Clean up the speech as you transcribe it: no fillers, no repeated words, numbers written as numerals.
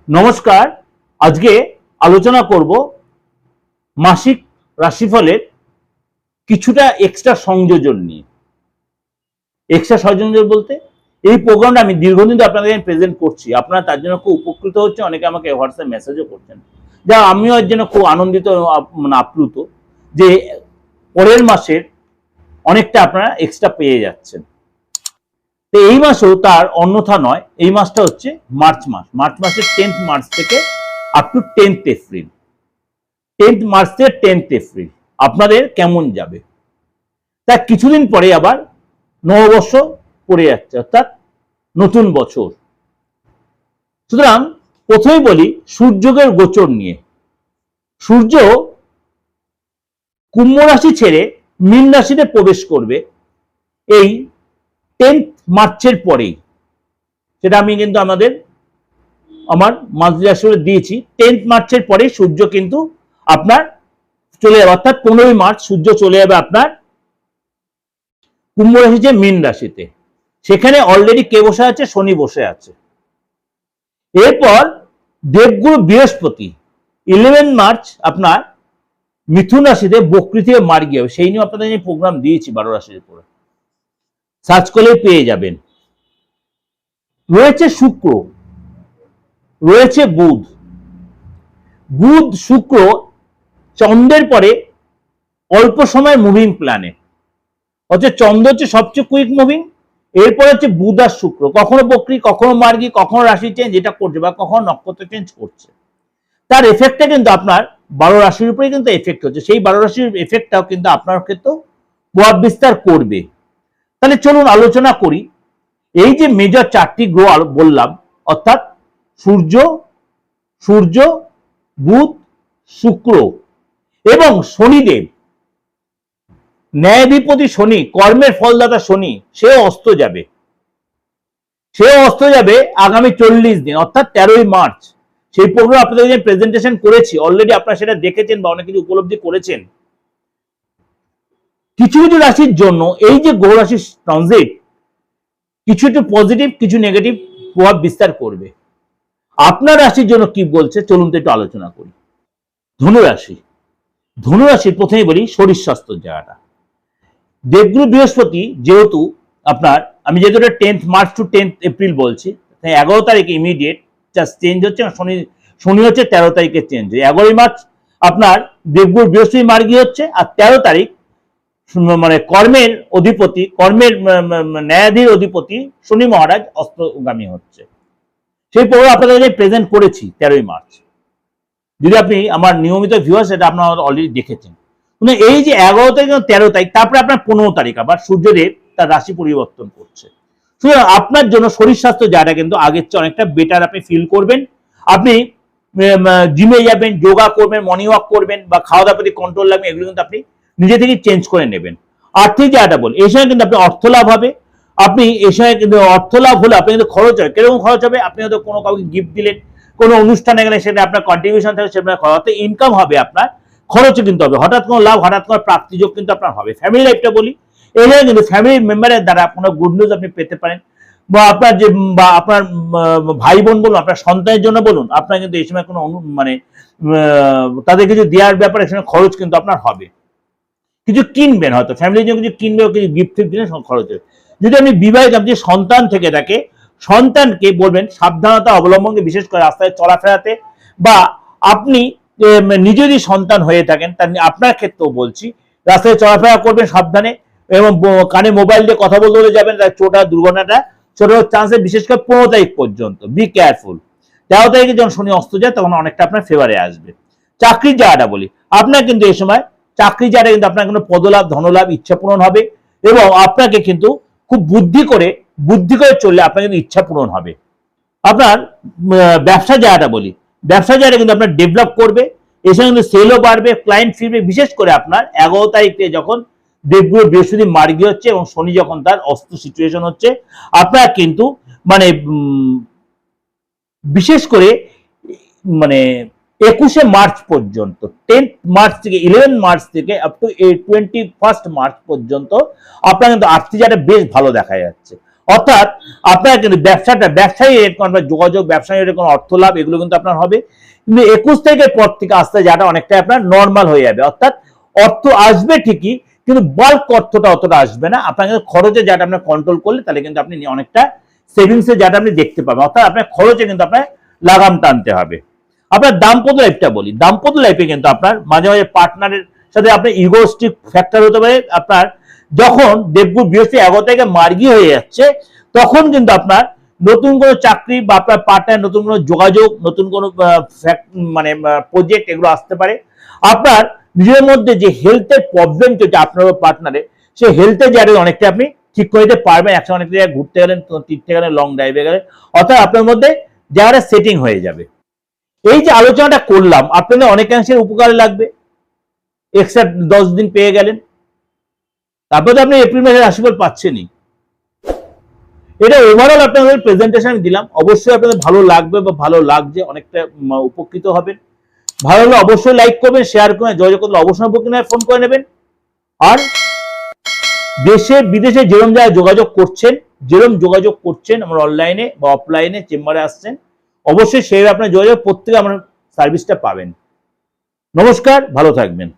নমস্কার। আজকে আলোচনা করব মাসিক রাশিফলের কিছুটা এক্সট্রা সংযোজন নিয়ে। এক্সট্রা সংযোজন বলতে এই প্রোগ্রামটা আমি দীর্ঘদিন ধরে আপনাদের প্রেজেন্ট করছি, আপনারা তার জন্য খুব উপকৃত হচ্ছে, অনেকে আমাকে হোয়াটসঅ্যাপ মেসেজও করছেন, যা আমিও এর জন্য খুব আনন্দিত আপ্লুত যে পরের মাসের অনেকটা আপনারা এক্সট্রা পেয়ে যাচ্ছেন। তো এই মাসেও তার অন্যথা নয়, এই মাসটা হচ্ছে মার্চ মাস। মার্চ মাসের 10th মার্চ থেকে up to 10th April. 10th March থেকে 10th এপ্রিল আপনাদের কেমন যাবে? তার কিছুদিন পরে আবার নববর্ষ পড়ে যাচ্ছে, অর্থাৎ নতুন বছর। সুতরাং প্রথমেই বলি সূর্যের গোচর নিয়ে। সূর্য কুম্ভ রাশি ছেড়ে মীন রাশিতে প্রবেশ করবে এই 10th মার্চের পরেই। সেটা আমি কিন্তু আমার মান্থলি রাশি দিয়েছি। 10th মার্চের পরে সূর্য কিন্তু আপনার চলে যাবে, অর্থাৎ 15ই মার্চ সূর্য চলে যাবে আপনার কুম্ভ রাশি যে মীন রাশিতে। সেখানে অলরেডি কে বসে আছে? শনি বসে আছে। এরপর দেবগুরু বৃহস্পতি 11 মার্চ আপনার মিথুন রাশিতে বক্রী থেকে মার্গী হবে। সেই নিয়ে আপনাদের যে প্রোগ্রাম দিয়েছি 12 রাশির উপরে, সার্চ করলে পেয়ে যাবেন। রয়েছে শুক্র, রয়েছে বুধ। বুধ শুক্র চন্দ্রের পরে অল্প সময় মুভিং প্ল্যানেট, অর্থাৎ চন্দ্র হচ্ছে সবচেয়ে কুইক মুভিং। এরপর হচ্ছে বুধ আর শুক্র, কখনো বক্রী, কখনো মার্গী, কখনো রাশি চেঞ্জ এটা করছে, বা কখনো নক্ষত্র চেঞ্জ করছে। তার এফেক্টটা কিন্তু আপনার 12 রাশির উপরে কিন্তু এফেক্ট হচ্ছে। সেই 12 রাশির এফেক্টটাও কিন্তু আপনার ক্ষেত্রেও প্রভাব বিস্তার করবে। তাহলে চলুন আলোচনা করি। এই যে মেজর 4টি গ্রহ বললাম, অর্থাৎ সূর্য, বুধ, শুক্র এবং শনিদেব, ন্যায়াধিপতি শনি, কর্মের ফলদাতা শনি, সেও অস্ত যাবে আগামী 40 দিন, অর্থাৎ 13ই মার্চ। সেই প্রোগ্রাম আপনাদের যে প্রেজেন্টেশন করেছি অলরেডি, আপনারা সেটা দেখেছেন বা অনেক কিছু উপলব্ধি করেছেন। কিছু কিছু রাশির জন্য এই যে গ্রহ রাশির ট্রানজিট কিছু একটু পজিটিভ, কিছু নেগেটিভ প্রভাব বিস্তার করবে। আপনার রাশির জন্য কি বলছে চলুন তো একটু আলোচনা করি। ধনুরাশি প্রথমে বলি শরীর স্বাস্থ্যের জায়গাটা। দেবগুরু বৃহস্পতি যেহেতু আপনার, আমি যেহেতু 10th March two 10th April বলছি, 11 তারিখে ইমিডিয়েট জাস্ট চেঞ্জ হচ্ছে। শনি হচ্ছে 13 তারিখে চেঞ্জ হয়ে 11ই মার্চ আপনার দেবগুরু বৃহস্পতি মার্গী হচ্ছে, আর 13 তারিখ মানে কর্মের অধিপতি, কর্মের ন্যায়াধীর অধিপতি শনি মহারাজ অস্তগামী হচ্ছে। সেই প্রোগ্রাম আপনাদের প্রেজেন্ট করেছি 13ই মার্চ। যদি আপনি আমার নিয়মিত ভিউয়ার, সেটা আপনারা অলরেডি দেখেছেন। এই যে 11 তারিখ 13 তারিখ, তারপরে আপনার 15 তারিখ আবার সূর্যদেব তার রাশি পরিবর্তন করছে। সুতরাং আপনার জন্য শরীর স্বাস্থ্য যাটা কিন্তু আগের চেয়ে অনেকটা বেটার আপনি ফিল করবেন। আপনি জিমে যাবেন, যোগা করবেন, মর্নিং ওয়াক করবেন, বা খাওয়া দাওয়া প্রতি কন্ট্রোল রাখবেন, এগুলো কিন্তু আপনি নিজে থেকে চেঞ্জ করে নেবেন। আর্থিক জায়গাটা বল, এই সময় কিন্তু আপনি অর্থ লাভ হবে। আপনি এই সময় কিন্তু অর্থ লাভ হলে আপনি কিন্তু খরচ হবে। কিরকম খরচ হবে? আপনি হয়তো কোনো কাউকে গিফট দিলেন, কোনো অনুষ্ঠানে গেলে সেটা আপনার কন্ট্রিবিউশন থাকে, সেটা খরচ, ইনকাম হবে আপনার, খরচও কিন্তু হবে। হঠাৎ কোনো লাভ, হঠাৎ কোনো প্রাপ্তিযোগ কিন্তু আপনার হবে। ফ্যামিলি লাইফটা বলি, এখানে কিন্তু ফ্যামিলি মেম্বারের দ্বারা কোনো গুড নিউজ আপনি পেতে পারেন, বা আপনার যে বা আপনার ভাই বোন বলুন, আপনার সন্তানের জন্য বলুন, আপনার কিন্তু এই সময় কোনো মানে তাদের কিছু দেওয়ার ব্যাপারে এখানে খরচ কিন্তু আপনার হবে। কিছু কিনবেন, হয়তো ফ্যামিলির জন্য কিছু কিনবে, কিছু গিফট দিলে খরচ হবে। যদি আপনি বিবাহিত, আপনি সন্তান থেকে থাকে, সন্তানকে বলবেন সাবধানতা অবলম্বন, বিশেষ করে রাস্তায় চলাফেরাতে, বা আপনি নিজে যদি সন্তান হয়ে থাকেন তার আপনার ক্ষেত্রেও বলছি, রাস্তায় চলাফেরা করবেন সাবধানে, এবং কানে মোবাইল দিয়ে কথা বলতে বলে যাবেন, তার দুর্ঘটনাটা ছোট চান্সে, বিশেষ করে 15 তারিখ পর্যন্ত বি কেয়ারফুল। 13 তারিখে যখন শনি অস্ত যায় তখন অনেকটা আপনার ফেভারে আসবে। চাকরির জায়গাটা বলি, আপনার কিন্তু এই সময় চাকরি জায়গাটা কিন্তু আপনার কিন্তু পদলাভ, ধনলাভ, ইচ্ছা পূরণ হবে, এবং আপনাকে কিন্তু খুব বুদ্ধি করে চললে আপনার কিন্তু ইচ্ছা পূরণ হবে। আপনার ব্যবসা জায়গাটা বলি, ব্যবসা জায়গাটা কিন্তু আপনার ডেভেলপ করবে, এর সঙ্গে কিন্তু সেলও বাড়বে, ক্লায়েন্ট ফিরবে। বিশেষ করে আপনার 11 তারিখে যখন দেবগুরু বৃহস্পতি মার্গী হচ্ছে এবং শনি যখন তার অস্ত সিচুয়েশন হচ্ছে, আপনার কিন্তু মানে বিশেষ করে মানে 21শে মার্চ পর্যন্ত, 10th মার্চ থেকে 11 মার্চ থেকে আপ টু 21 মার্চ পর্যন্ত আপনার কিন্তু আর্থিক জায়গাটা বেশ ভালো দেখা যাচ্ছে। অর্থাৎ আপনার কিন্তু ব্যবসায়ী রেট আপনার যোগাযোগ, ব্যবসায়ী রেট কোনো অর্থ লাভ, এগুলো কিন্তু আপনার হবে। কিন্তু 21 তারিখের পর থেকে আস্তে যাটা অনেকটাই আপনার নর্মাল হয়ে যাবে, অর্থাৎ অর্থ আসবে ঠিকই কিন্তু বাল্ক অর্থটা অতটা আসবে না। আপনাকে খরচে যাটা আপনার কন্ট্রোল করলে তাহলে কিন্তু আপনি অনেকটা সেভিংসে যাটা আপনি দেখতে পাবেন, অর্থাৎ আপনার খরচে কিন্তু আপনার লাগাম টানতে হবে। আপনার দাম্পত্য লাইফটা বলি, দাম্পত্য লাইফে কিন্তু আপনার মাঝে মাঝে পার্টনারের সাথে আপনার ইগোস্টিক ফ্যাক্টর হতে পারে। আপনার যখন দেবগুরু বৃহস্পতি 11 তারিখে মার্গী হয়ে যাচ্ছে, তখন কিন্তু আপনার নতুন কোনো চাকরি বা আপনার পার্টনার নতুন কোনো যোগাযোগ, নতুন কোনো মানে প্রজেক্ট এগুলো আসতে পারে। আপনার নিজের মধ্যে যে হেলথের প্রবলেম চলছে আপনার পার্টনারে, সেই হেলথের জায়গায় অনেকটা আপনি ঠিক করে দিতে পারবেন। একসঙ্গে অনেক জায়গায় ঘুরতে গেলেন, তীর্থে গেলেন, লং ড্রাইভে গেলেন, অর্থাৎ আপনার মধ্যে জায়গাটা সেটিং হয়ে যাবে। এই যে আলোচনাটা করলাম আপনাদের অনেকাংশের উপকারে লাগবে। এক্সট্রা 10 দিন পেয়ে গেলেন, তারপরে তো আপনি এপ্রিল মাসের রাশিফল পাচ্ছেনই। এটা ওভারঅল আপনাদের প্রেজেন্টেশন দিলাম, অবশ্যই আপনাদের ভালো লাগবে বা ভালো লাগছে, অনেকটা উপকৃত হবেন। ভালো হলে অবশ্যই লাইক করবেন, শেয়ার করবেন, যোগাযোগ করলে অবশ্যই বুকিং ফোন করে নেবেন। আর দেশে বিদেশে যেরকম জায়গায় যোগাযোগ করছেন আমার অনলাইনে বা অফলাইনে চেম্বারে আসছেন, অবশ্যই সেই আপনার যোগাযোগ প্রত্যেকে আমার সার্ভিসটা পাবেন। নমস্কার, ভালো থাকবেন।